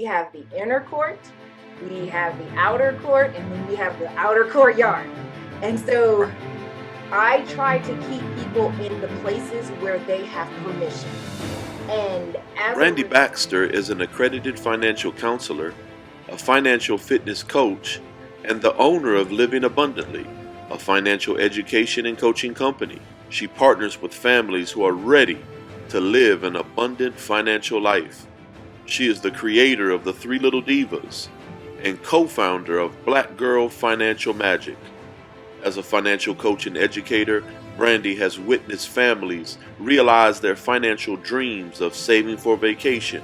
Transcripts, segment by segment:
we have the inner court, we have the outer court, and then we have the outer courtyard. And so I try to keep people in the places where they have permission. And as Brandy Baxter is an accredited financial counselor, a financial fitness coach, and the owner of Living Abundantly, a financial education and coaching company. She partners with families who are ready to live an abundant financial life. She is the creator of the Three Little Divas and co-founder of Black Girl Financial Magic. As a financial coach and educator, Brandy has witnessed families realize their financial dreams of saving for vacation,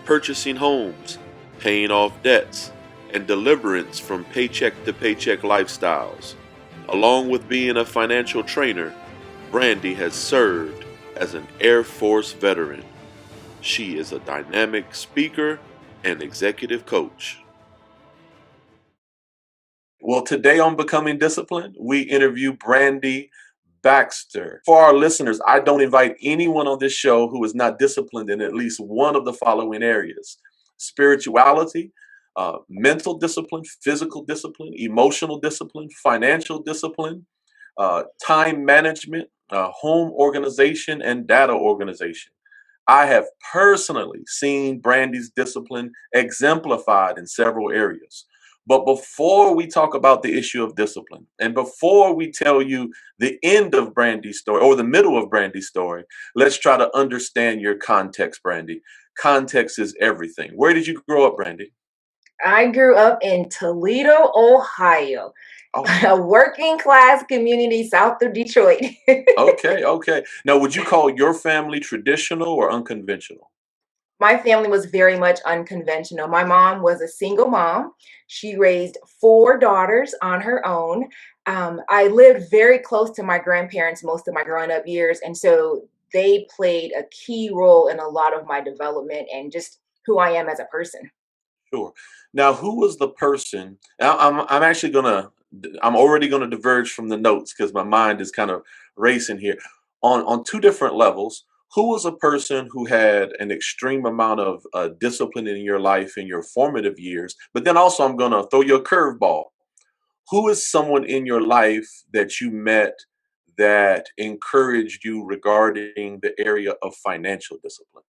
purchasing homes, paying off debts, and deliverance from paycheck to paycheck lifestyles. Along with being a financial trainer, Brandy has served as an Air Force veteran. She is a dynamic speaker and executive coach. Well, today on Becoming Disciplined, we interview Brandy Baxter. For our listeners, I don't invite anyone on this show who is not disciplined in at least one of the following areas: spirituality, mental discipline, physical discipline, emotional discipline, financial discipline, time management, home organization, and data organization. I have personally seen Brandy's discipline exemplified in several areas. But before we talk about the issue of discipline, and before we tell you the end of Brandy's story or the middle of Brandy's story, let's try to understand your context, Brandy. Context is everything. Where did you grow up, Brandy? I grew up in Toledo, Ohio, Oh, a working class community south of Detroit. okay. Now, would you call your family traditional or unconventional? My family was very much unconventional. My mom was a single mom. She raised four daughters on her own. I lived very close to my grandparents most of my growing up years. And so they played a key role in a lot of my development and just who I am as a person. Sure. Now, who was the person? I'm actually I'm already gonna diverge from the notes because my mind is kind of racing here. On two different levels, who was a person who had an extreme amount of discipline in your life in your formative years? But then also, I'm gonna throw you a curveball. Who is someone in your life that you met that encouraged you regarding the area of financial discipline,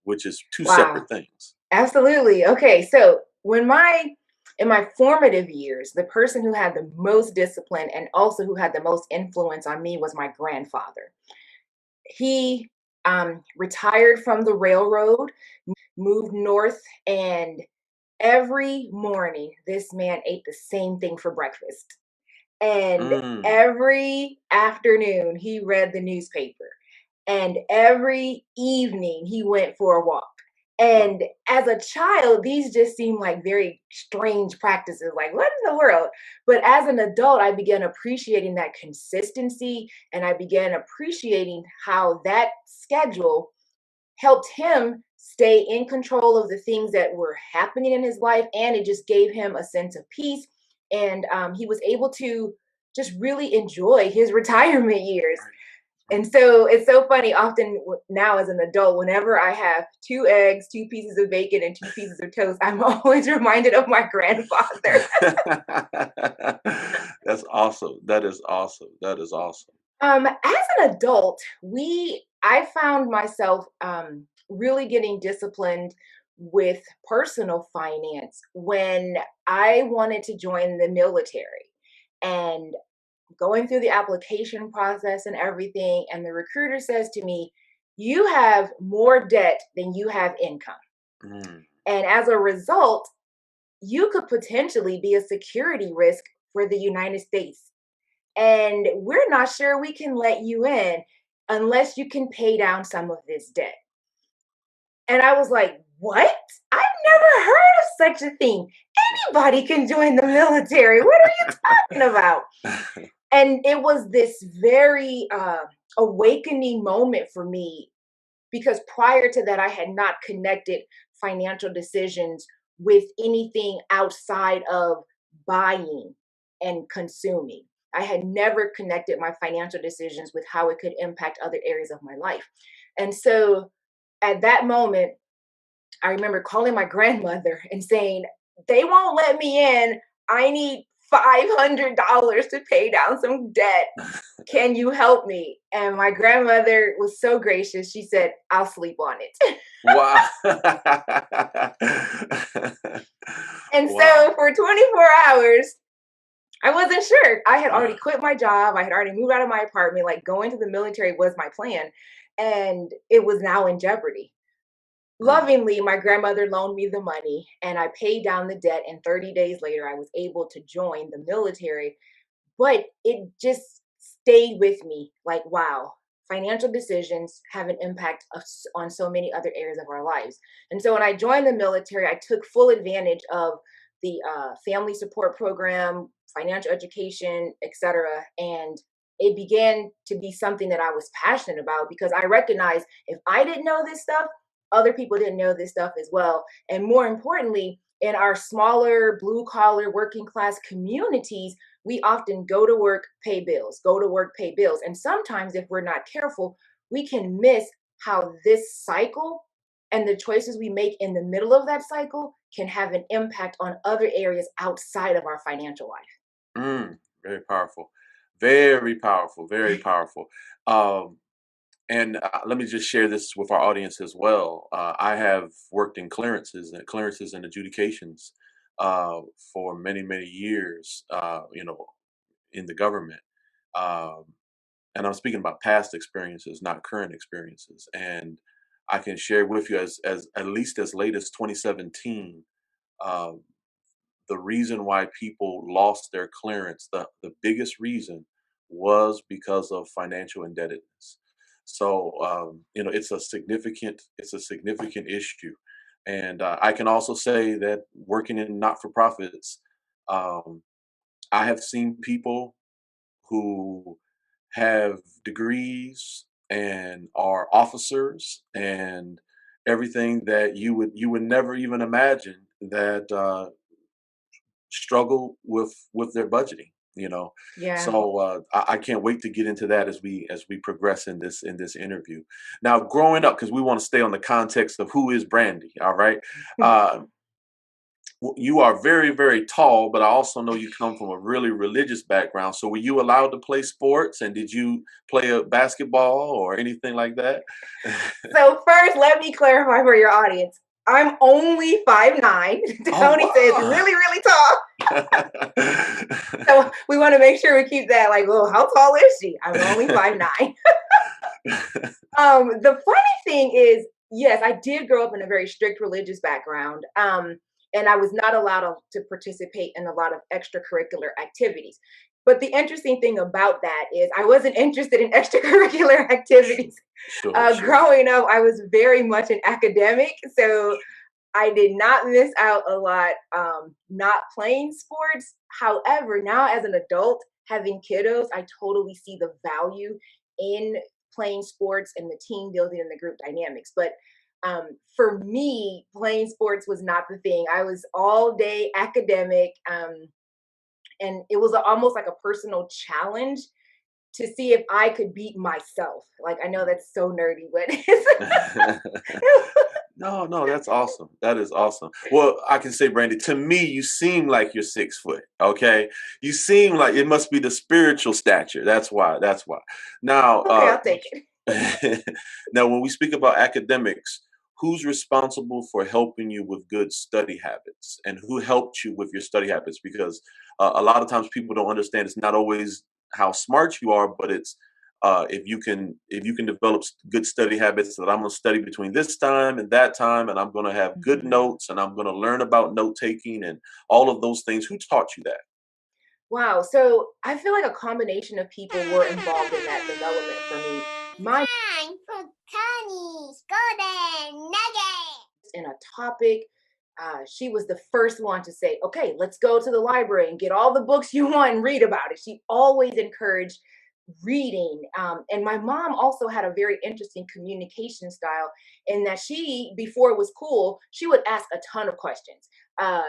which is two Wow. separate things? Absolutely. Okay, so in my formative years, the person who had the most discipline and also who had the most influence on me was my grandfather. He retired from the railroad, moved north, and every morning this man ate the same thing for breakfast. And Mm. every afternoon he read the newspaper. And every evening he went for a walk. Wow. And as a child, these just seem like very strange practices. Like, what in the world? But as an adult, I began appreciating that consistency and I began appreciating how that schedule helped him stay in control of the things that were happening in his life. And it just gave him a sense of peace. And he was able to just really enjoy his retirement years. Right. And so it's so funny. Often now, as an adult, whenever I have two eggs, two pieces of bacon, and two pieces of toast, I'm always reminded of my grandfather. That's awesome. That is awesome. That is awesome. As an adult, I found myself really getting disciplined with personal finance when I wanted to join the military and going through the application process and everything. And the recruiter says to me, "You have more debt than you have income. Mm. And as a result, you could potentially be a security risk for the United States. And we're not sure we can let you in unless you can pay down some of this debt." And I was like, "What? I've never heard of such a thing. Anybody can join the military. What are you talking about?" And it was this very awakening moment for me because prior to that, I had not connected financial decisions with anything outside of buying and consuming. I had never connected my financial decisions with how it could impact other areas of my life. And so at that moment, I remember calling my grandmother and saying, they won't let me in. I need $500 to pay down some debt. Can you help me? And my grandmother was so gracious. She said, I'll sleep on it. Wow. And Wow. so for 24 hours, I wasn't sure. I had already quit my job. I had already moved out of my apartment. Like going to the military was my plan. And it was now in jeopardy. Mm, Lovingly, my grandmother loaned me the money and I paid down the debt. And 30 days later, I was able to join the military. But it just stayed with me like, wow, financial decisions have an impact on so many other areas of our lives. And so when I joined the military, I took full advantage of the family support program, financial education, etc. And it began to be something that I was passionate about because I recognized if I didn't know this stuff, other people didn't know this stuff as well. And more importantly, in our smaller blue collar working class communities, we often go to work, pay bills, go to work, pay bills. And sometimes, if we're not careful, we can miss how this cycle and the choices we make in the middle of that cycle can have an impact on other areas outside of our financial mm, very powerful. Very powerful. Very life. powerful. Um, and let me just share this with our audience as well. I have worked in clearances and adjudications for many, many years. In the government. Um, and I'm speaking about past experiences, not current experiences. And I can share with you as at least as late as 2017, um, the reason why people lost their clearance, the biggest reason was because of financial indebtedness. So it's a significant issue. And I can also say that working in not for profits, um, I have seen people who have degrees and are officers and everything that you would never even imagine that struggle with their budgeting. Yeah. So I can't wait to get into that as we progress in this interview. Now, growing up, because we want to stay on the context of who is Brandy. All right. uh, you are very, very tall, but I also know you come from a really religious background. So were you allowed to play sports, and did you play a basketball or anything like that? So first, let me clarify for your audience. I'm only 5'9". Oh, Tony says wow. really, really tall. So we want to make sure we keep that like, well, how tall is she? I'm only 5'9". The funny thing is, yes, I did grow up in a very strict religious background. And I was not allowed to participate in a lot of extracurricular activities. But the interesting thing about that is I wasn't interested in extracurricular activities. Sure, sure. Growing up, I was very much an academic. So I did not miss out a lot not playing sports. However, now as an adult, having kiddos, I totally see the value in playing sports and the team building and the group dynamics. But for me, playing sports was not the thing. I was all day academic, and it was almost like a personal challenge to see if I could beat myself. Like I know that's so nerdy, but No, no, that's awesome. That is awesome. Well, I can say, Brandy, to me, you seem like you're 6 foot. Okay, you seem like it must be the spiritual stature. That's why. That's why. Now, okay, I'll take it. now, when we speak about academics, who's responsible for helping you with good study habits, and who helped you with your study habits? Because a lot of times people don't understand. It's not always how smart you are, but it's if you can develop good study habits, that I'm going to study between this time and that time, and I'm going to have good Mhm. notes, and I'm going to learn about note taking and all of those things. Who taught you that? Wow. So I feel like a combination of people were involved in that development for me. My Time for Connie's Golden Nugget. in a topic, she was the first one to say, "Okay, let's go to the library and get all the books you want and read about it." She always encouraged reading. And my mom also had a very interesting communication style in that she, before it was cool, she would ask a ton of questions. Uh,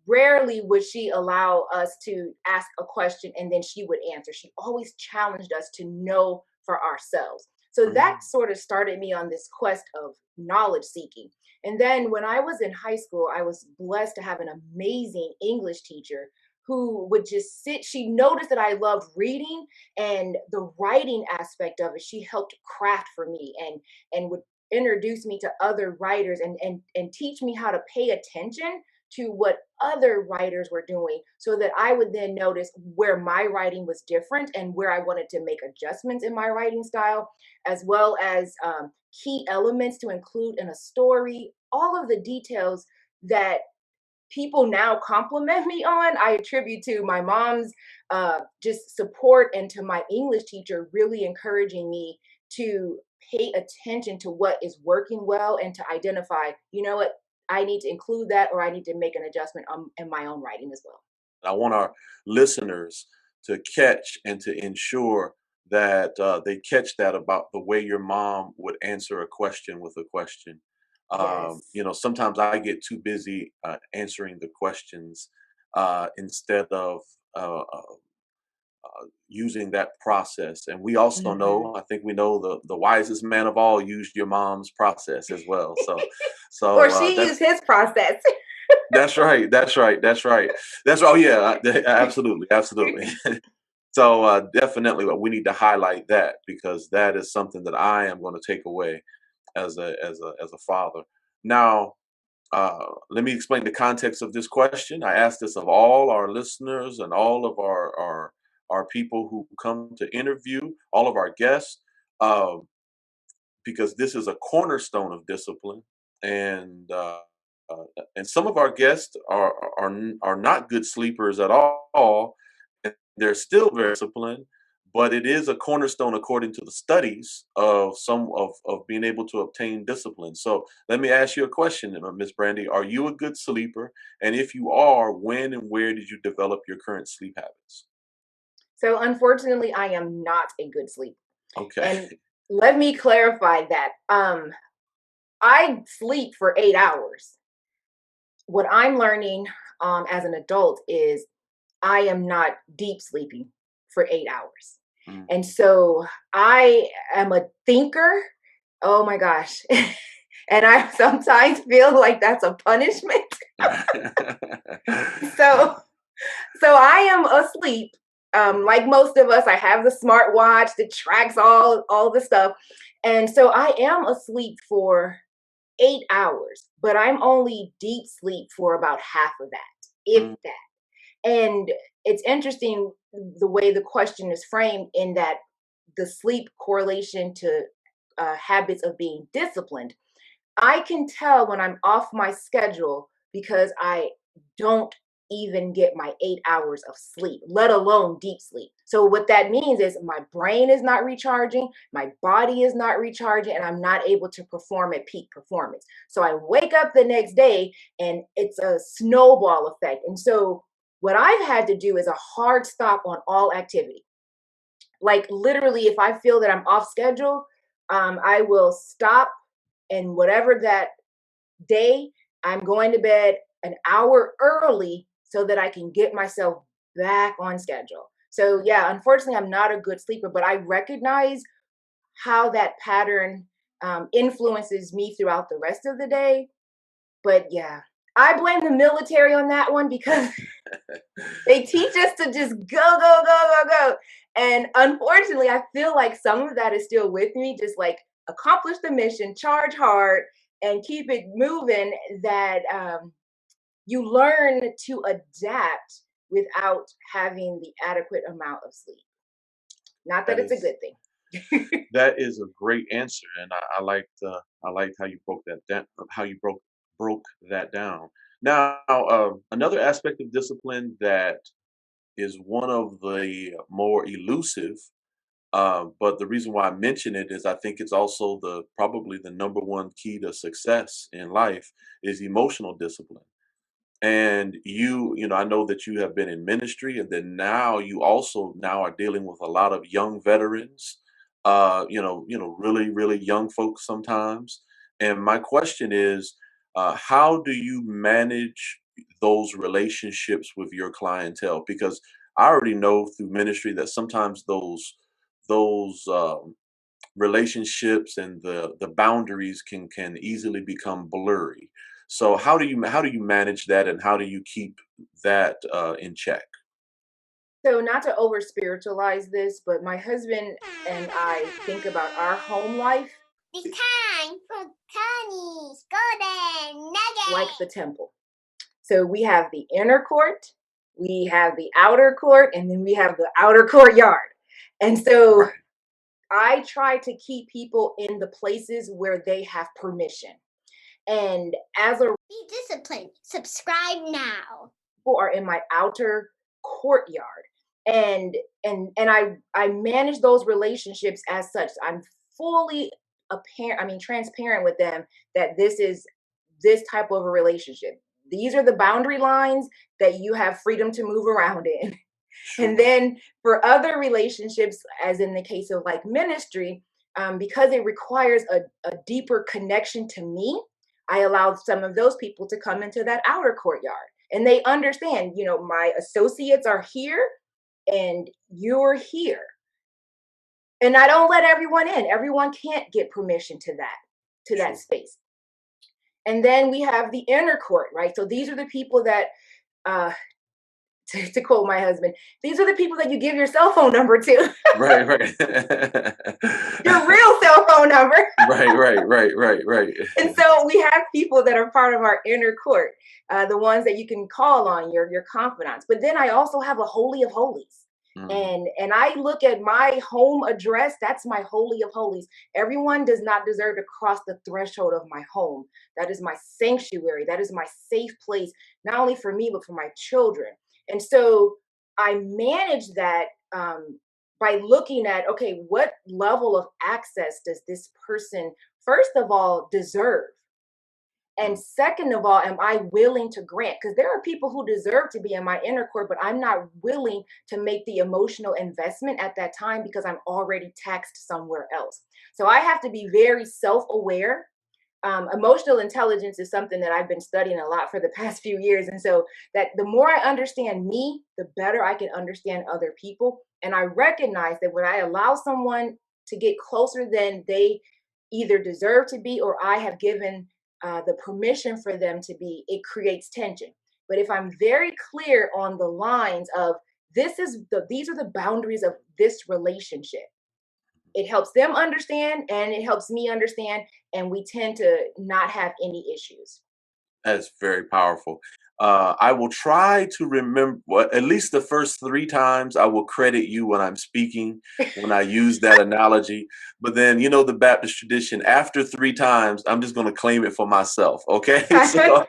Rarely would she allow us to ask a question and then she would answer. She always challenged us to know for ourselves. So that Mm, sort of started me on this quest of knowledge seeking. And then when I was in high school, I was blessed to have an amazing English teacher who would just sit. She noticed that I loved reading and the writing aspect of it. She helped craft for me and would introduce me to other writers and teach me how to pay attention to what other writers were doing so that I would then notice where my writing was different and where I wanted to make adjustments in my writing style, as well as key elements to include in a story. All of the details that people now compliment me on, I attribute to my mom's just support and to my English teacher really encouraging me to pay attention to what is working well and to identify, you know what, I need to include that or I need to make an adjustment in my own writing as well. I want our listeners to catch and to ensure that they catch that about the way your mom would answer a question with a question. Yes. Sometimes I get too busy answering the questions instead of using that process. And we also Hmm. know, I think we know the wisest man of all used your mom's process as well. So, Or so she used that's his process. that's right. That's right. That's right. That's oh yeah, absolutely, absolutely. So definitely, we need to highlight that because that is something that I am going to take away as a father. Now, let me explain the context of this question. I asked this of all our listeners and all of our people who come to interview, all of our guests, uh, because this is a cornerstone of discipline, and and some of our guests are not good sleepers at all, and they're still very disciplined. But it is a cornerstone according to the studies of some of being able to obtain discipline. So let me ask you a question, Miss Brandy. Are you a good sleeper? And if you are, when and where did you develop your current sleep habits? So unfortunately, I am not a good sleeper. Okay. And let me clarify that. I sleep for 8 hours. What I'm learning as an adult is I am not deep sleeping for 8 hours. And Mhm. so I am a thinker. Oh my gosh. And I sometimes feel like that's a punishment. So so I am asleep. Like most of us, I have the smartwatch that tracks all the stuff. And so I am asleep for 8 hours, but I'm only deep sleep for about half of that, if Mm, that. And it's interesting the way the question is framed in that the sleep correlation to habits of being disciplined. I can tell when I'm off my schedule because I don't even get my 8 hours of sleep, let alone deep sleep. So, what that means is my brain is not recharging, my body is not recharging, and I'm not able to perform at peak performance. So, I wake up the next day and it's a snowball effect. And so, what I've had to do is a hard stop on all activity. Like, literally, if I feel that I'm off schedule, I will stop and whatever that day, I'm going to bed an hour early so that I can get myself back on schedule. So, yeah, unfortunately, I'm not a good sleeper, but I recognize how that pattern influences me throughout the rest of the day. But yeah, I blame the military on that one because they teach us to just go, go, go, go, go. And unfortunately, I feel like some of that is still with me, just like accomplish the mission, charge hard, and keep it moving. That you learn to adapt without having the adequate amount of sleep. Not that that it's a is good thing. That is a great answer, and I liked how you broke that down. How you broke that down. Now, another aspect of discipline that is one of the more elusive, but the reason why I mention it is I think it's also the probably the number one key to success in life is emotional discipline. And I know that you have been in ministry, and then now you also now are dealing with a lot of young veterans, really, really young folks sometimes. And my question is, how do you manage those relationships with your clientele? Because I already know through ministry that sometimes those relationships and the boundaries can easily become blurry. So how do you manage that, and how do you keep that in check? So, not to over spiritualize this, but my husband and I think about our home life It's time for Connie's Golden like the Nugget. temple. So, we have the inner court, we have the outer court, and then we have the outer courtyard. And so, Right. I try to keep people in the places where they have permission. And as a Be disciplined. Subscribe now. people are in my outer courtyard, and I manage those relationships as such. I'm fully apparent, I mean transparent with them that this is this type of a relationship. These are the boundary lines that you have freedom to move around in. And Sure. then for other relationships, as in the case of like ministry, because it requires a deeper connection to me, I allowed some of those people to come into that outer courtyard. And they understand, my associates are here and you're here. And I don't let everyone in. Everyone can't get permission to that Sure. space. And then we have the inner court, right? So these are the people that uh to quote my husband, these are the people that you give your cell phone number to. Right, right. Your real cell phone number. Right, right, right, right, right. And so we have people that are part of our inner court, the ones that you can call on, your confidants. But then I also have a holy of holies. Mhm. And I look at my home address, that's my holy of holies. Everyone does not deserve to cross the threshold of my home. That is my sanctuary. That is my safe place, not only for me, but for my children. And so I manage that by looking at, okay, what level of access does this person, first of all, deserve? And Mm. second of all, am I willing to grant? Because there are people who deserve to be in my inner court, but I'm not willing to make the emotional investment at that time because I'm already taxed somewhere else. So I have to be very self aware. Emotional intelligence is something that I've been studying a lot for the past few years. And so that the more I understand me, the better I can understand other people. And I recognize that when I allow someone to get closer than they either deserve to be or I have given the permission for them to be, it creates tension. But if I'm very clear on the lines of these are the boundaries of this relationship, it helps them understand and it helps me understand, and we tend to not have any issues. That's very powerful. I will try to remember, well, at least the first 3 times I will credit you when I'm speaking, when I use that analogy, but then, the Baptist tradition, after 3 times, I'm just gonna claim it for myself, okay? So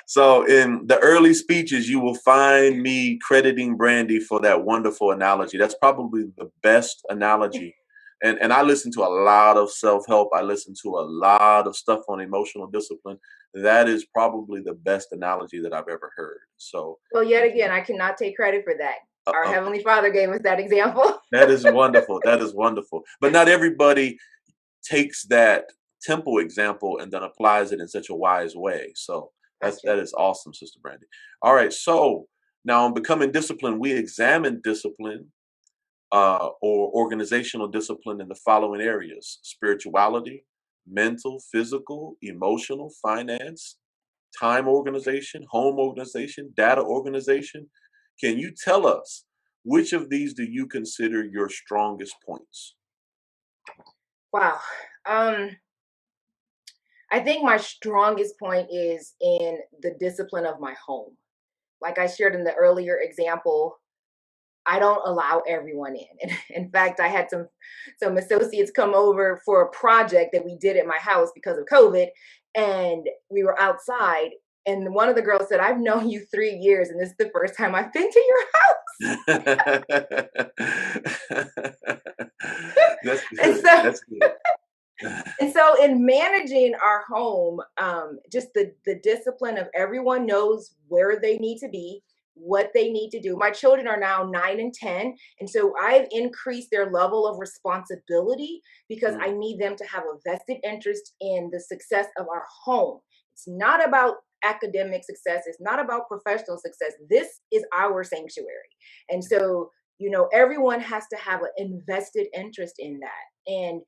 so in the early speeches, you will find me crediting Brandy for that wonderful analogy. That's probably the best analogy, and I listen to a lot of self-help, I listen to a lot of stuff on emotional discipline. That is probably the best analogy that I've ever heard. So, Well, yet mhm, again, I cannot take credit for that. Our okay, Heavenly Father gave us that example. that is wonderful. That is wonderful. But not everybody takes that temple example and then applies it in such a wise way. So Gotcha. that is awesome, Sister Brandy. All right. So now in becoming disciplined, we examine discipline or organizational discipline in the following areas: spirituality, mental, physical, emotional, finance, time organization, home organization, data organization. Can you tell us which of these do you consider your strongest points? Wow. Um, I think my strongest point is in the discipline of my home. Like I shared in the earlier example, I don't allow everyone in. In fact, I had some associates come over for a project that we did at my house because of COVID, and we were outside. And one of the girls said, "I've known you 3 years, and this is the first time I've been to your That's house." And good. so, That's good. and so, in managing our home, just the discipline of everyone knows where they need to be, what they need to do. My children are now 9 and 10, and so I've increased their level of responsibility because I Mm, need them to have a vested interest in the success of our home. It's not about academic success. It's not about professional success. This is our sanctuary, and so everyone has to have an invested interest in that. And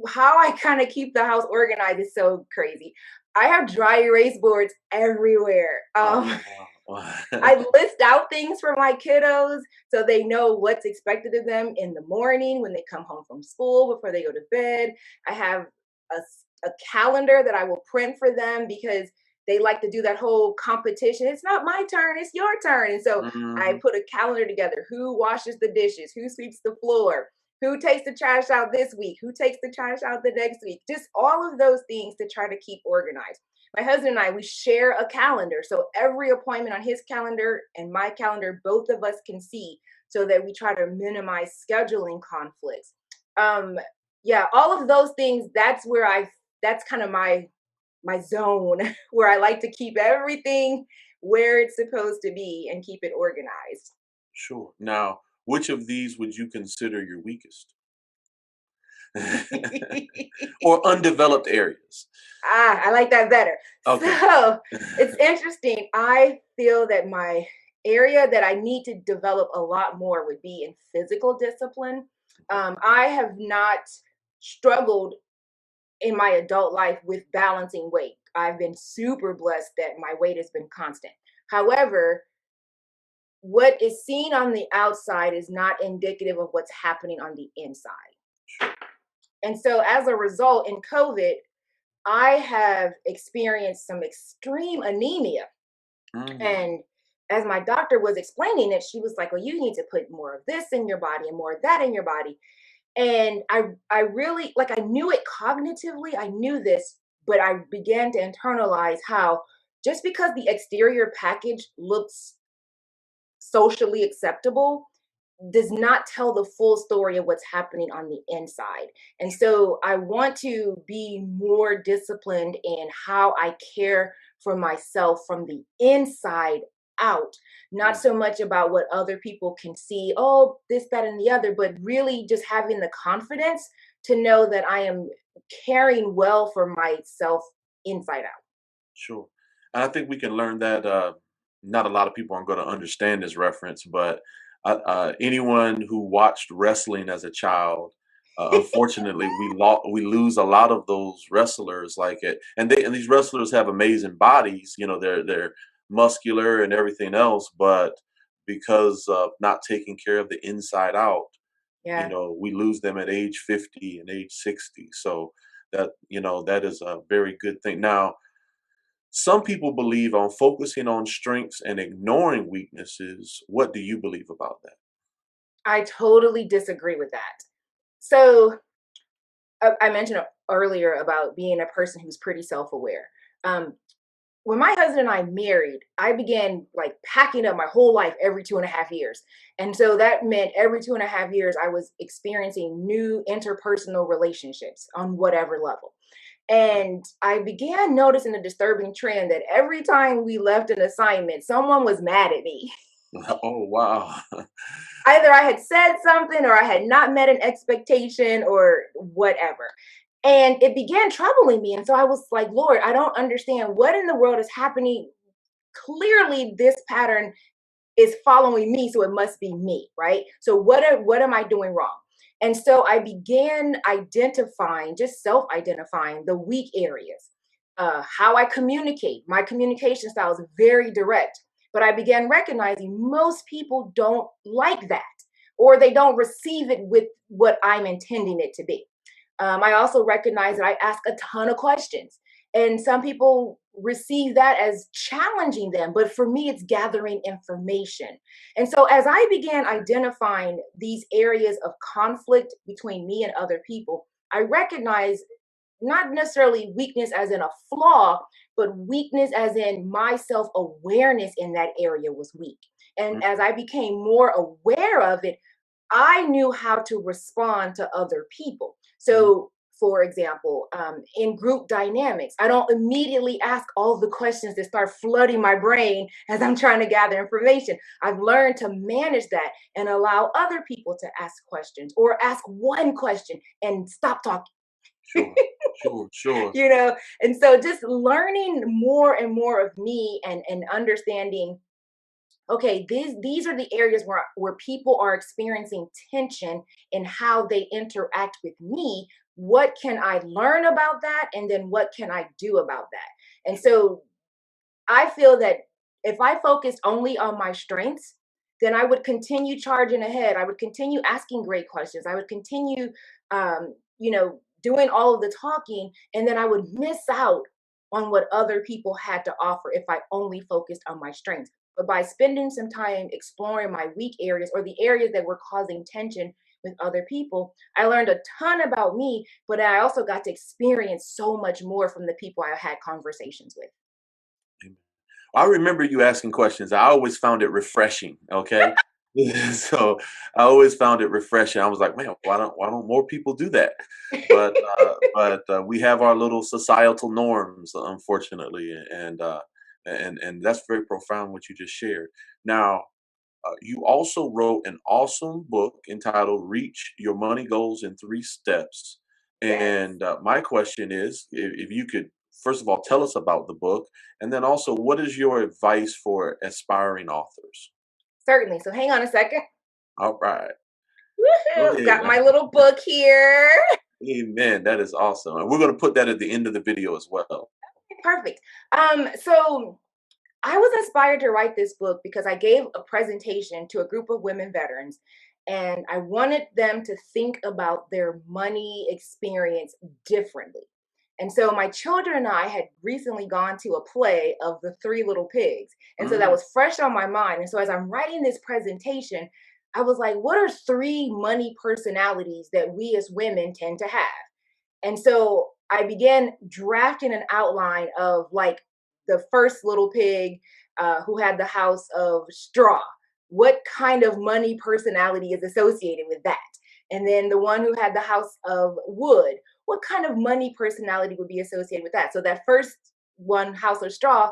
how I kind of keep the house organized is so crazy. I have dry erase boards everywhere. Oh, wow. I list out things for my kiddos so they know what's expected of them in the morning when they come home from school before they go to bed. I have a calendar that I will print for them because they like to do that whole competition. It's not my turn, it's your turn. And so I Mhm. put a calendar together: who washes the dishes, who sweeps the floor, who takes the trash out this week, who takes the trash out the next week. Just all of those things to try to keep organized. My husband and I, we share a calendar. So every appointment on his calendar and my calendar, both of us can see, so that we try to minimize scheduling conflicts. Um, yeah, all of those things, that's kind of my zone where I like to keep everything where it's supposed to be and keep it organized. Sure. Now, which of these would you consider your weakest? Or undeveloped areas? I like that better. Okay. So it's interesting. I feel that my area that I need to develop a lot more would be in physical discipline. I have not struggled in my adult life with balancing weight. I've been super blessed that my weight has been constant. However, what is seen on the outside is not indicative of what's happening on the inside. Sure. And so as a result, in COVID, I have experienced some extreme anemia. Mm, And as my doctor was explaining it, she was like, "Well, you need to put more of this in your body and more of that in your body." And I really, like, I knew it cognitively, I knew this, but I began to internalize how just because the exterior package looks socially acceptable does not tell the full story of what's happening on the inside. And so I want to be more disciplined in how I care for myself from the inside out, not mm, so much about what other people can see, oh, this, that, and the other, but really just having the confidence to know that I am caring well for myself inside out. sure. And I think we can learn that not a lot of people aren't going to understand this reference, but anyone who watched wrestling as a child, unfortunately, we lose a lot of those wrestlers. Like it, and these wrestlers have amazing bodies. They're muscular and everything else, but because of not taking care of the inside out, Yeah. we lose them at age 50 and age 60. So that is a very good thing. Now, some people believe on focusing on strengths and ignoring weaknesses. What do you believe about that? I totally disagree with that. So I mentioned earlier about being a person who's pretty self-aware. Um, when my husband and I married, I began like packing up my whole life every 2.5 years. And so that meant every 2.5 years, I was experiencing new interpersonal relationships on whatever level. Right. And I began noticing a disturbing trend that every time we left an assignment, someone was mad at me. Oh, wow. Either I had said something or I had not met an expectation or whatever. And it began troubling me. And so I was like, Lord, I don't understand what in the world is happening. Clearly, this pattern is following me, so it must be me, right? So what am I doing wrong? And so I began identifying, just self-identifying the weak areas. How I communicate. My communication style is very direct, but I began recognizing most people don't like that, or they don't receive it with what I'm intending it to be. I also recognize that I ask a ton of questions, and some people receive that as challenging them, but for me, it's gathering information. And so, as I began identifying these areas of conflict between me and other people, I recognize not necessarily weakness as in a flaw, but weakness as in my self awareness in that area was weak. And as Mhm. I became more aware of it, I knew how to respond to other people. Mm. So, for example, in group dynamics, I don't immediately ask all the questions that start flooding my brain as I'm trying to gather information. I've learned to manage that and allow other people to ask questions or ask one question and stop talking. Sure, sure, sure. And so just learning more and more of me and understanding okay, these are the areas where people are experiencing tension in how they interact with me. What can I learn about that? And then what can I do about that? And so I feel that if I focused only on my strengths, then I would continue charging ahead. I would continue asking great questions. I would continue, doing all of the talking, and then I would miss out on what other people had to offer if I only focused on my strengths. But by spending some time exploring my weak areas or the areas that were causing tension with other people, I learned a ton about me, but I also got to experience so much more from the people I had conversations with. I remember you asking questions. I always found it refreshing. Okay. So I always found it refreshing. I was like, man, why don't more people do that? But we have our little societal norms, unfortunately, and that's very profound what you just shared. Now, you also wrote an awesome book entitled "Reach Your Money Goals in 3 Steps." Yes. And my question is, if you could first of all tell us about the book, and then also what is your advice for aspiring authors? Certainly. So hang on a second. All right, go Woohoo! ahead. Got my little book here. Amen. That is awesome. And we're going to put that at the end of the video as well. Perfect. So I was inspired to write this book because I gave a presentation to a group of women veterans, and I wanted them to think about their money experience differently. And so my children and I had recently gone to a play of The Three Little Pigs. And so that Mm, was fresh on my mind. And so as I'm writing this presentation, I was like, what are three money personalities that we as women tend to have? And so I began drafting an outline of like the first little pig who had the house of straw. What kind of money personality is associated with that? And then the one who had the house of wood. What kind of money personality would be associated with that? So that first one, house of straw,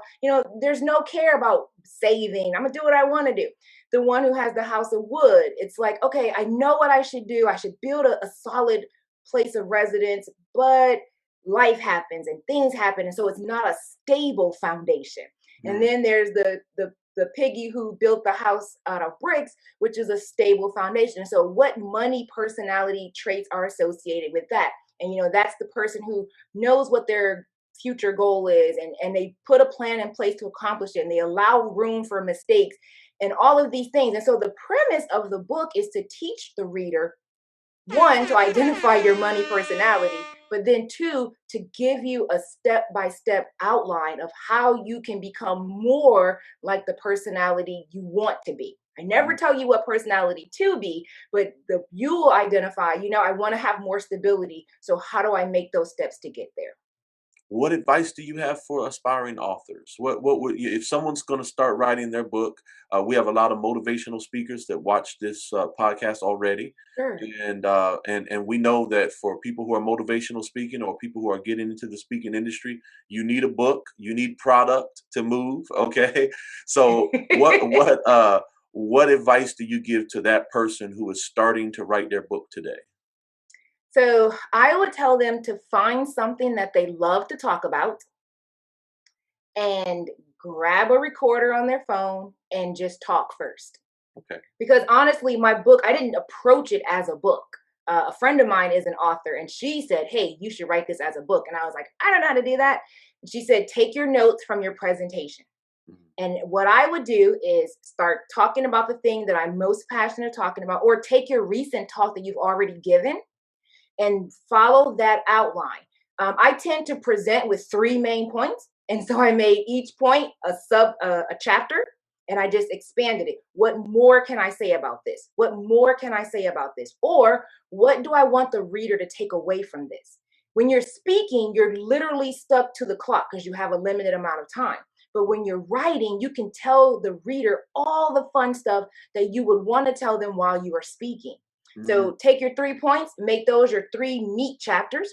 there's no care about saving. I'm gonna do what I want to do. The one who has the house of wood, it's like, okay, I know what I should do. I should build a solid place of residence, but life happens and things happen, and so it's not a stable foundation. And mm. then there's the piggy who built the house out of bricks, which is a stable foundation. So what money personality traits are associated with that? And that's the person who knows what their future goal is, and they put a plan in place to accomplish it, and they allow room for mistakes and all of these things. And so the premise of the book is to teach the reader, one, to identify your money personality, but then two, to give you a step by step outline of how you can become more like the personality you want to be. I never tell you what personality to be, but you will identify, I want to have more stability. So, how do I make those steps to get there? What advice do you have for aspiring authors? What would you, if someone's going to start writing their book? We have a lot of motivational speakers that watch this podcast already, Sure. and we know that for people who are motivational speaking or people who are getting into the speaking industry, you need a book, you need product to move. Okay, so what advice do you give to that person who is starting to write their book today? So, I would tell them to find something that they love to talk about and grab a recorder on their phone and just talk first. Okay. Because honestly, my book, I didn't approach it as a book. A friend of mine is an author, and she said, hey, you should write this as a book. And I was like, I don't know how to do that. And she said, take your notes from your presentation. Mhm. And what I would do is start talking about the thing that I'm most passionate talking about, or take your recent talk that you've already given and follow that outline. I tend to present with three main points, and so I made each point a chapter, and I just expanded it. What more can I say about this? What more can I say about this? Or what do I want the reader to take away from this? When you're speaking, you're literally stuck to the clock because you have a limited amount of time. But when you're writing, you can tell the reader all the fun stuff that you would want to tell them while you are speaking. Mhm. So take your 3 points, make those your three meat chapters.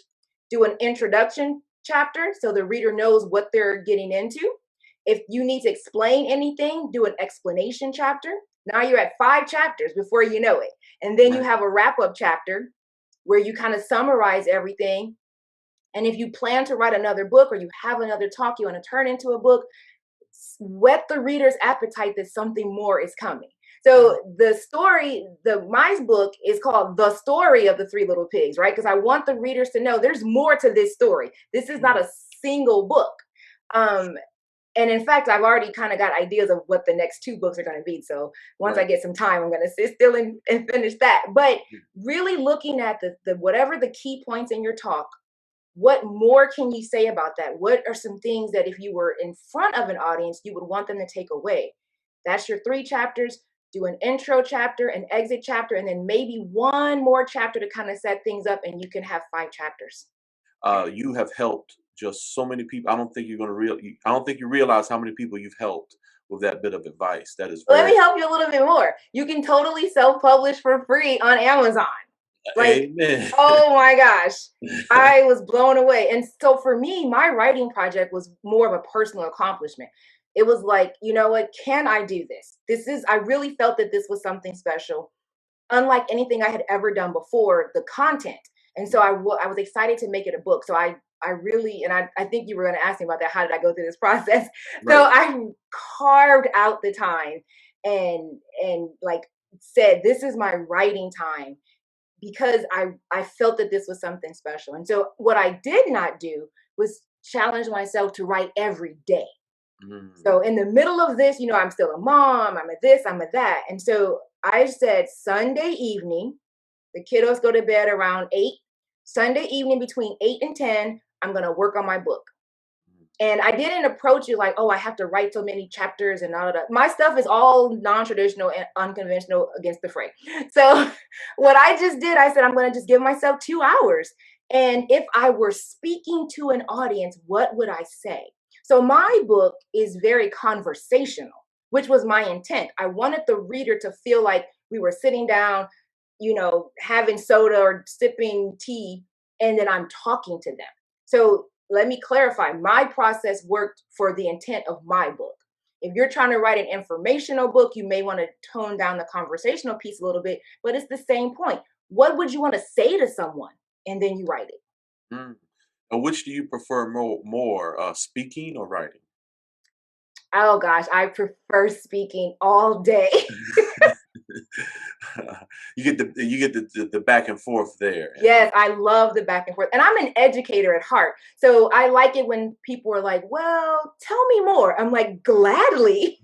Do an introduction chapter so the reader knows what they're getting into. If you need to explain anything, do an explanation chapter. Now you're at 5 chapters before you know it. And then you Right. have a wrap up chapter where you kind of summarize everything. And if you plan to write another book or you have another talk you want to turn into a book, whet the reader's appetite that something more is coming. So the story, my book is called The Story of the Three Little Pigs, right? Because I want the readers to know there's more to this story. This is not a single book. And in fact, I've already kind of got ideas of what the next two books are going to be. So once I get some time, I'm going to sit still and finish that. But really looking at the whatever the key points in your talk, what more can you say about that? What are some things that if you were in front of an audience, you would want them to take away? That's your 3 chapters. Do an intro chapter, an exit chapter, and then maybe one more chapter to kind of set things up, and you can have 5 chapters. You have helped just so many people. I don't think you're going to I don't think you realize how many people you've helped with that bit of advice. That is Let very me help you a little bit more. You can totally self-publish for free on Amazon. Like, amen. oh my gosh, I was blown away. And so for me, my writing project was more of a personal accomplishment. It was like, you know what, can I do this? I really felt that this was something special, unlike anything I had ever done before, the content. And so I was excited to make it a book. So I really, and I think you were going to ask me about that. How did I go through this process? So Right. I carved out the time and like said, this is my writing time, because I felt that this was something special. And so what I did not do was challenge myself to write every day. Mm. So in the middle of this, I'm still a mom, I'm a this, I'm a that. And so I said Sunday evening, the kiddos go to bed around 8. Sunday evening between 8 and 10, I'm going to work on my book. And I didn't approach it like, oh, I have to write so many chapters and all of that. My stuff is all non-traditional and unconventional against the fray. So what I just did, I said, I'm going to just give myself 2 hours. And if I were speaking to an audience, what would I say? So my book is very conversational, which was my intent. I wanted the reader to feel like we were sitting down, having soda or sipping tea, and then I'm talking to them. So let me clarify, my process worked for the intent of my book. If you're trying to write an informational book, you may want to tone down the conversational piece a little bit, but it's the same point. What would you want to say to someone? And then you write it. Mm. Which do you prefer more speaking or writing? Oh gosh, I prefer speaking all day. You get the back and forth there. Yes, I love the back and forth. And I'm an educator at heart. So I like it when people are like, well, tell me more. I'm like, gladly.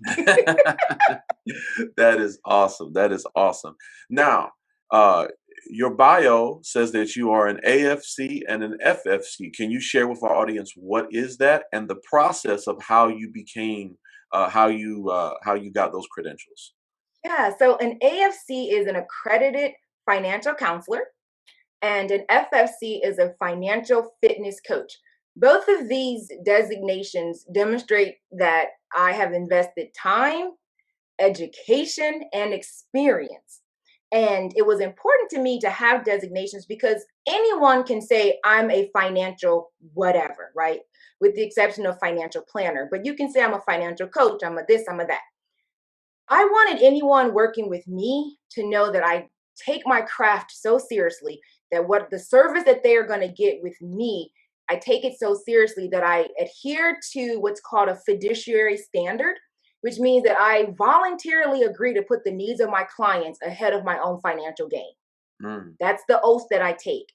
That is awesome. That is awesome. Now, uh, your bio says that you are an AFC and an FFC. Can you share with our audience what is that and the process of how you became, how you got those credentials? Yeah. So an AFC is an accredited financial counselor, and an FFC is a financial fitness coach. Both of these designations demonstrate that I have invested time, education, and experience. And it was important to me to have designations because anyone can say, I'm a financial whatever, right? With the exception of financial planner. But you can say, I'm a financial coach, I'm a this, I'm a that. I wanted anyone working with me to know that I take my craft so seriously, that what the service that they are going to get with me, I take it so seriously that I adhere to what's called a fiduciary standard, which means that I voluntarily agree to put the needs of my clients ahead of my own financial gain. Mm. That's the oath that I take.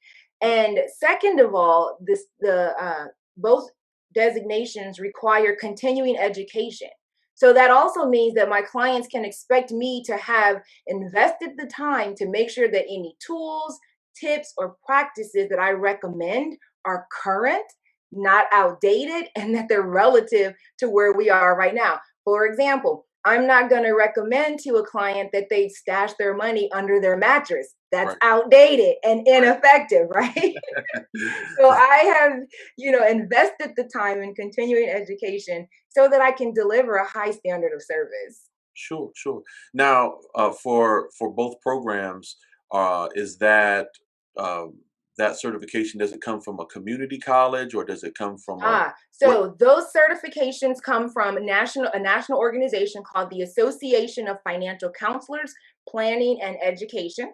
And second of all, both designations require continuing education. So that also means that my clients can expect me to have invested the time to make sure that any tools, tips, or practices that I recommend are current, not outdated, and that they're relative to where we are right now. For example, I'm not going to recommend to a client that they stash their money under their mattress. That's Right. outdated and Right. ineffective, right? So I have, invested the time in continuing education so that I can deliver a high standard of service. Sure, sure. Now, for both programs, is um, that certification, does it come from a community college or does it come from a what? So those certifications come from a national organization called the Association of Financial Counselors, Planning and Education.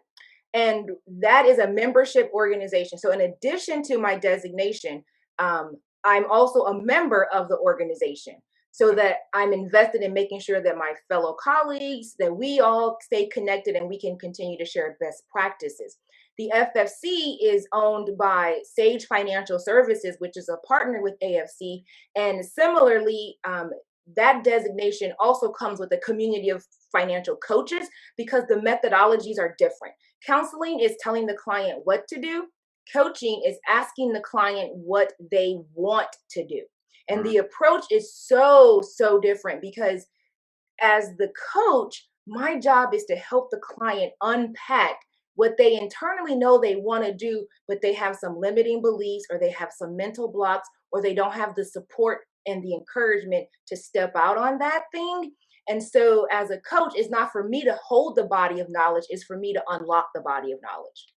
And that is a membership organization. So in addition to my designation, I'm also a member of the organization. so that I'm invested in making sure that my fellow colleagues, that we all stay connected and we can continue to share best practices. The FFC is owned by Sage Financial Services, which is a partner with AFC. And similarly, that designation also comes with a community of financial coaches because the methodologies are different. Counseling is telling the client what to do. Coaching is asking the client what they want to do. And Mm. the approach is so different because as the coach, my job is to help the client unpack what they internally know they want to do, but they have some limiting beliefs or they have some mental blocks or they don't have the support and the encouragement to step out on that thing. And so, as a coach, it's not for me to hold the body of knowledge, it's for me to unlock the body of knowledge.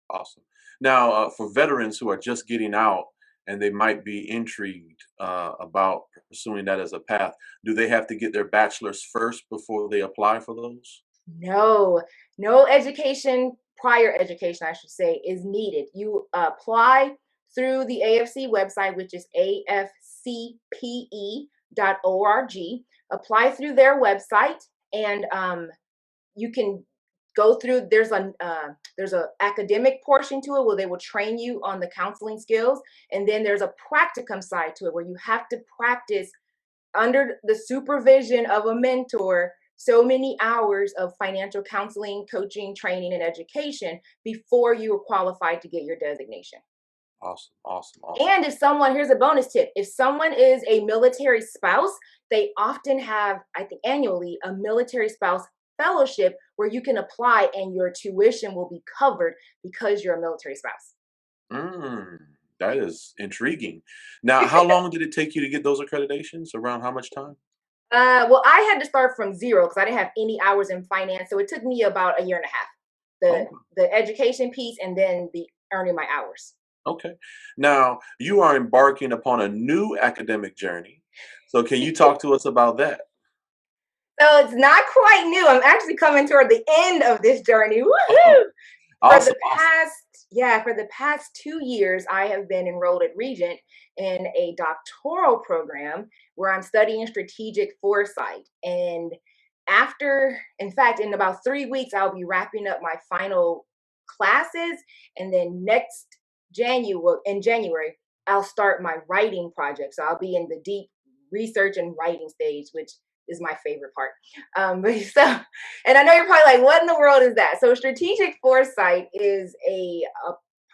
Awesome. Now, for veterans who are just getting out and they might be intrigued about pursuing that as a path, do they have to get their bachelor's first before they apply for those? No, no education, prior education, I should say, is needed. You apply through the AFC website, which is afcpe.org. Apply through their website, and you can go through. There's a academic portion to it where they will train you on the counseling skills, and then there's a practicum side to it where you have to practice under the supervision of a mentor so many hours of financial counseling, coaching, training, and education before you are qualified to get your designation. Awesome, awesome, awesome. And if someone, here's a bonus tip, if someone is a military spouse, they often have, I think annually, a military spouse fellowship where you can apply and your tuition will be covered because you're a military spouse. Mm, that is intriguing. Now, how long did it take you to get those accreditations? Around how much time? Well, I had to start from zero because I didn't have any hours in finance, so it took me about a year and a half. The Oh, the education piece and then the earning my hours. okay. Now, you are embarking upon a new academic journey. So, can you talk to us about that? So it's not quite new. I'm actually coming toward the end of this journey. Oh, Woohoo! For the awesome, awesome. past 2 years, I have been enrolled at Regent in a doctoral program where I'm studying strategic foresight. And in fact, in about 3 weeks, I'll be wrapping up my final classes. And then in January, I'll start my writing project. So I'll be in the deep research and writing stage, which is my favorite part. But so, and I know you're probably like, what in the world is that? So, strategic foresight is a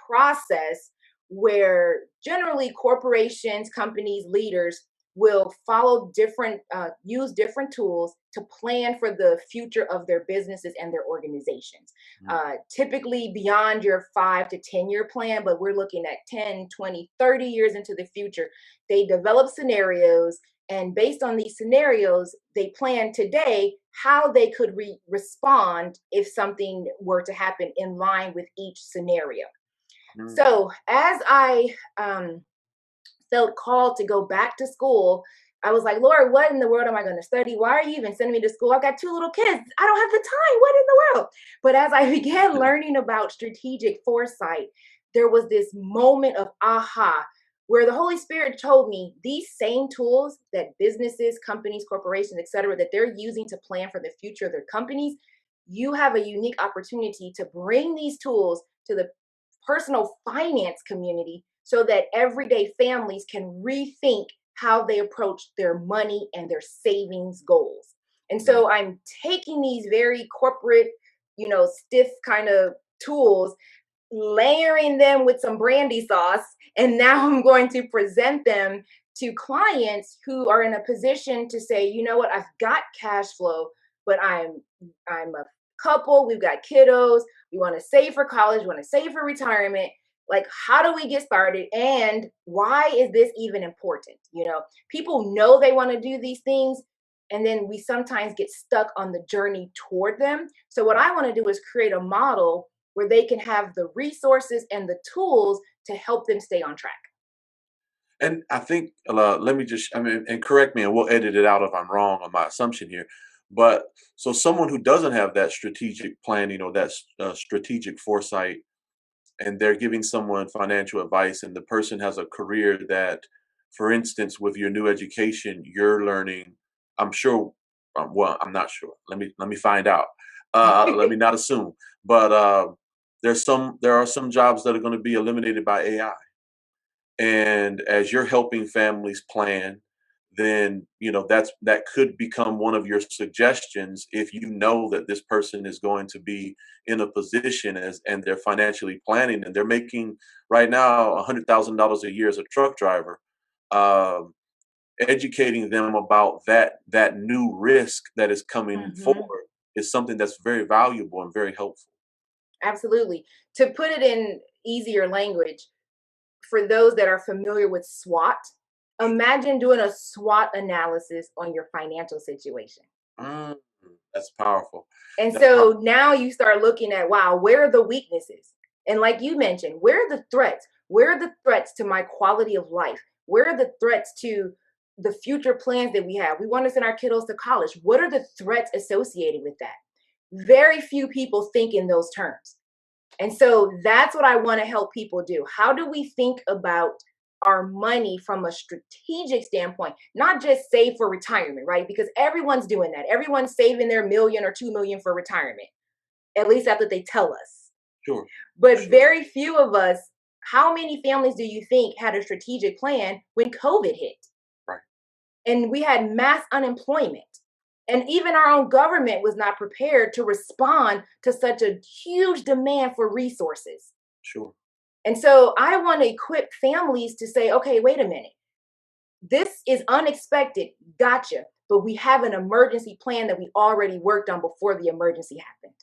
process where generally corporations, companies, leaders will use different tools to plan for the future of their businesses and their organizations. Mm, Typically beyond your 5 to 10 year plan, but we're looking at 10, 20, 30 years into the future. They develop scenarios, and based on these scenarios, they plan today how they could respond if something were to happen in line with each scenario. mm. So, as I felt called to go back to school, I was like, Lord, what in the world am I going to study? Why are you even sending me to school? I've got two little kids. I don't have the time. What in the world? But as I began learning about strategic foresight, there was this moment of aha where the Holy Spirit told me these same tools that businesses, companies, corporations, etc., that they're using to plan for the future of their companies, you have a unique opportunity to bring these tools to the personal finance community so that everyday families can rethink how they approach their money and their savings goals. And Mm. so I'm taking these very corporate, stiff kind of tools, layering them with some brandy sauce, and now I'm going to present them to clients who are in a position to say, you know what, I've got cash flow, but I'm a couple, we've got kiddos, we want to save for college, we want to save for retirement. Like, how do we get started? And why is this even important? People know they want to do these things, and then we sometimes get stuck on the journey toward them. So, what I want to do is create a model where they can have the resources and the tools to help them stay on track. And I think, let me just, I mean, and correct me, and we'll edit it out if I'm wrong on my assumption here. But so someone who doesn't have that strategic planning or that strategic foresight, and they're giving someone financial advice, and the person has a career that for instance, with your new education, you're learning. I'm sure. Well, I'm not sure. Let me find out. Let me not assume. But there are some jobs that are going to be eliminated by AI. And as you're helping families plan, then that could become one of your suggestions if you know that this person is going to be in a position and they're financially planning and they're making right now $100,000 a year as a truck driver. Um, Educating them about that new risk that is coming Mhm. forward is something that's very valuable and very helpful. Absolutely. To put it in easier language, for those that are familiar with SWOT, imagine doing a SWOT analysis on your financial situation. Mm, that's powerful. And That's powerful. so now you start looking at, wow, where are the weaknesses? And like you mentioned, where are the threats? Where are the threats to my quality of life? Where are the threats to the future plans that we have? We want to send our kiddos to college. What are the threats associated with that? Very few people think in those terms. And so that's what I want to help people do. How do we think about our money from a strategic standpoint, not just save for retirement, right? Because everyone's doing that. Everyone's saving their million or 2 million for retirement. At least that's what they tell us. Sure, But sure. very few of us, how many families do you think had a strategic plan when COVID hit? Right. And we had mass unemployment. And even our own government was not prepared to respond to such a huge demand for resources. Sure. And so I want to equip families to say, okay, wait a minute. This is unexpected. Gotcha. But we have an emergency plan that we already worked on before the emergency happened.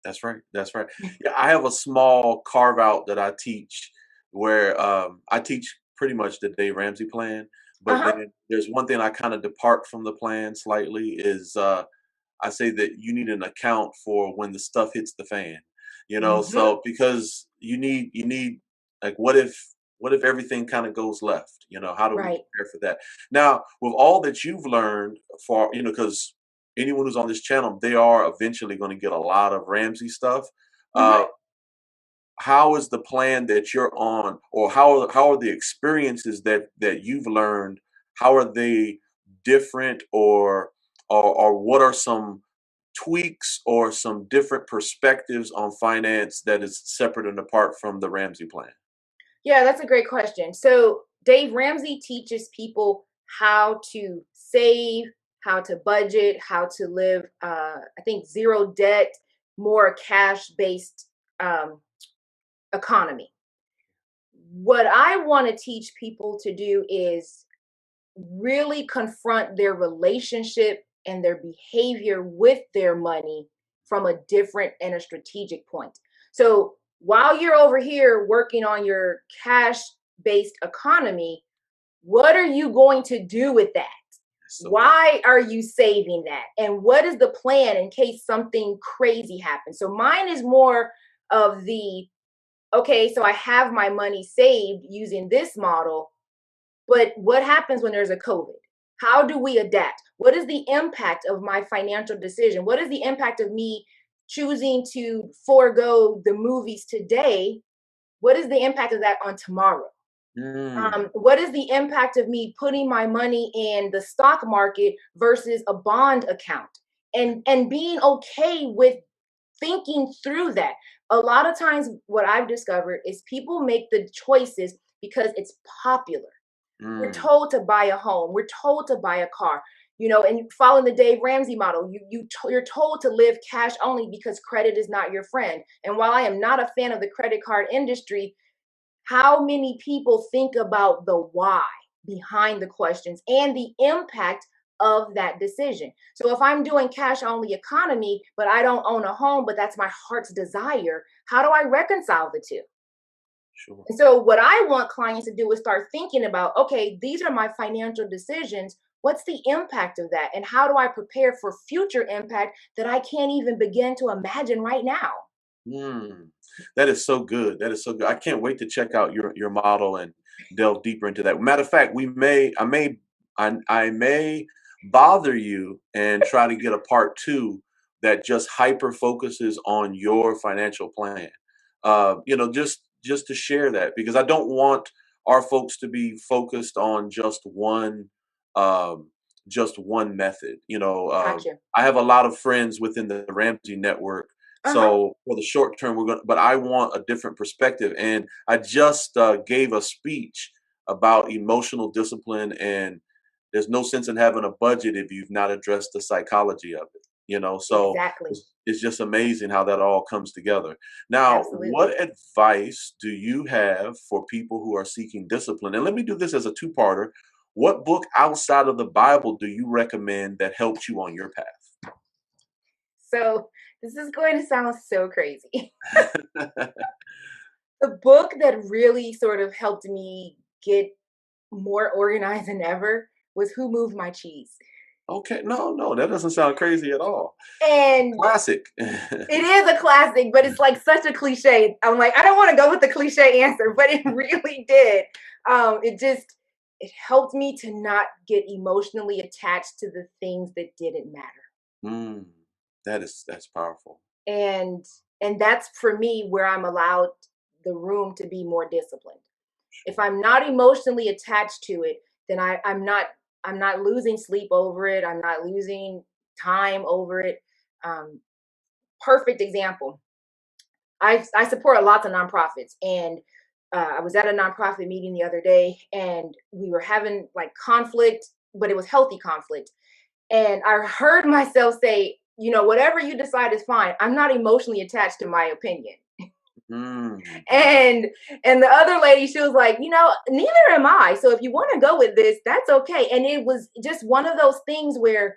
That's right. That's right. Yeah, I have a small carve out that I teach where I teach pretty much the Dave Ramsey plan, Uh but huh. then there's one thing I kind of depart from the plan slightly is I say that you need an account for when the stuff hits the fan. Mm-hmm. So because you need like what if everything kind of goes left? How do we Right. prepare for that? Now, with all that you've learned because anyone who's on this channel, they are eventually going to get a lot of Ramsey stuff. Uh, Mm-hmm. how is the plan that you're on, or how are the experiences that you've learned? How are they different, or what are some tweaks or some different perspectives on finance that is separate and apart from the Ramsey plan? Yeah, that's a great question. So Dave Ramsey teaches people how to save, how to budget, how to live, I think, zero debt, more cash based um, economy. What I want to teach people to do is really confront their relationship and their behavior with their money from a different and a strategic point. So while you're over here working on your cash based economy, what are you going to do with that? So good. Why are you saving that? And what is the plan in case something crazy happens? So mine is more of the okay, so I have my money saved using this model, but what happens when there's a COVID? How do we adapt? What is the impact of my financial decision? What is the impact of me choosing to forego the movies today? What is the impact of that on tomorrow? Mm, What is the impact of me putting my money in the stock market versus a bond account? And being okay with thinking through that. A lot of times what I've discovered is people make the choices because it's popular. We're mm, told to buy a home. We're told to buy a car. And following the Dave Ramsey model, you're told to live cash only because credit is not your friend. And while I am not a fan of the credit card industry, how many people think about the why behind the questions and the impact of that decision? So if I'm doing cash only economy, but I don't own a home, but that's my heart's desire, how do I reconcile the two? sure. And so, what I want clients to do is start thinking about okay, these are my financial decisions. What's the impact of that? And how do I prepare for future impact that I can't even begin to imagine right now? Mm, that is so good. That is so good. I can't wait to check out your model and delve deeper into that. Matter of fact, I may bother you and try to get a part two that just hyper focuses on your financial plan. Just to share that because I don't want our folks to be focused on just one method. Gotcha. I have a lot of friends within the Ramsey network. Uh-huh. So for the short term, but I want a different perspective. And I just gave a speech about emotional discipline, and there's no sense in having a budget if you've not addressed the psychology of it. So Exactly. it's just amazing how that all comes together. Now, Absolutely. what advice do you have for people who are seeking discipline? And let me do this as a two-parter. What book outside of the Bible do you recommend that helps you on your So this is going to sound so crazy. path? The book that really sort of helped me get more organized than ever was Who Moved My Cheese? Okay, no, no, that doesn't sound crazy at all. And Classic. it is a classic, but it's like such a cliche. I'm like, I don't want to go with the cliche answer, but it really did. It helped me to not get emotionally attached to the things that didn't matter. Mm, that's powerful. And that's for me where I'm allowed the room to be more disciplined. If Sure. I'm not emotionally attached to it, then I'm not losing sleep over it. I'm not losing time over it. Um, Perfect example. I support lots of nonprofits, and I was at a nonprofit meeting the other day, and we were having like conflict, but it was healthy conflict. And I heard myself say, whatever you decide is fine. I'm not emotionally attached to my opinion. Mm, And the other lady, she was like, neither am I. So if you want to go with this, that's okay. And it was just one of those things where,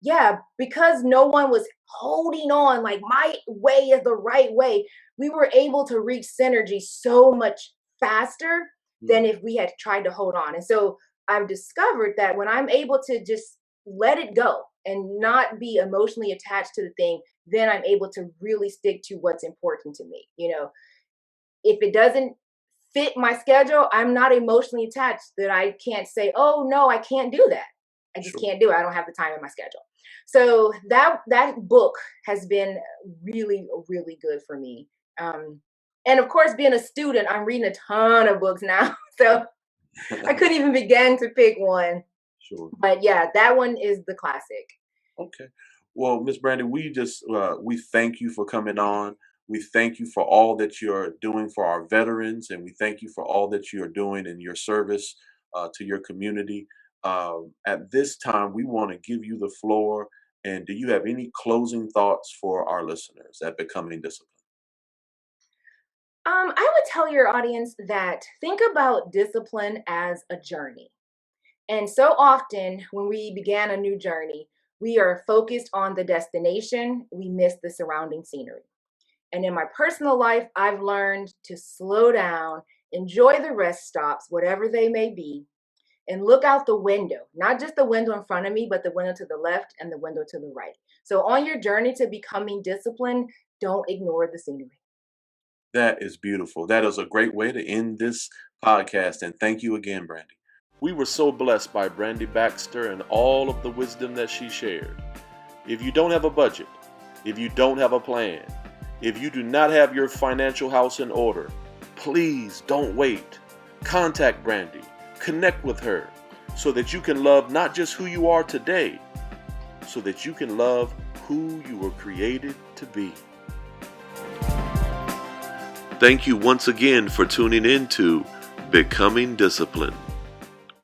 yeah, because no one was holding on, like my way is the right way, we were able to reach synergy so much faster than mm, if we had tried to hold on. And so I've discovered that when I'm able to just let it go and not be emotionally attached to the thing, then I'm able to really stick to what's important to me. If it doesn't fit my schedule, I'm not emotionally attached that I can't say, oh no, I can't do that. I just sure. can't do it. I don't have the time in my schedule. So that book has been really, really good for me. Um, and of course, being a student, I'm reading a ton of books now. So I couldn't even begin to pick one. Sure. But yeah, that one is the classic. Okay. Well, Miss Brandy, we thank you for coming on. We thank you for all that you're doing for our veterans, and we thank you for all that you are doing in your service to your community. At this time, we want to give you the floor. And do you have any closing thoughts for our listeners at Becoming Disciplined? I would tell your audience that think about discipline as a journey. And so often when we began a new journey, we are focused on the destination, we miss the surrounding scenery. And in my personal life, I've learned to slow down, enjoy the rest stops, whatever they may be, and look out the window, not just the window in front of me, but the window to the left and the window to the right. So on your journey to becoming disciplined, don't ignore the scenery. That is beautiful. That is a great way to end this podcast. And thank you again, Brandy. We were so blessed by Brandy Baxter and all of the wisdom that she shared. If you don't have a budget, if you don't have a plan, if you do not have your financial house in order, please don't wait. Contact Brandy, connect with her, so that you can love not just who you are today, so that you can love who you were created to be. Thank you once again for tuning in to Becoming Disciplined.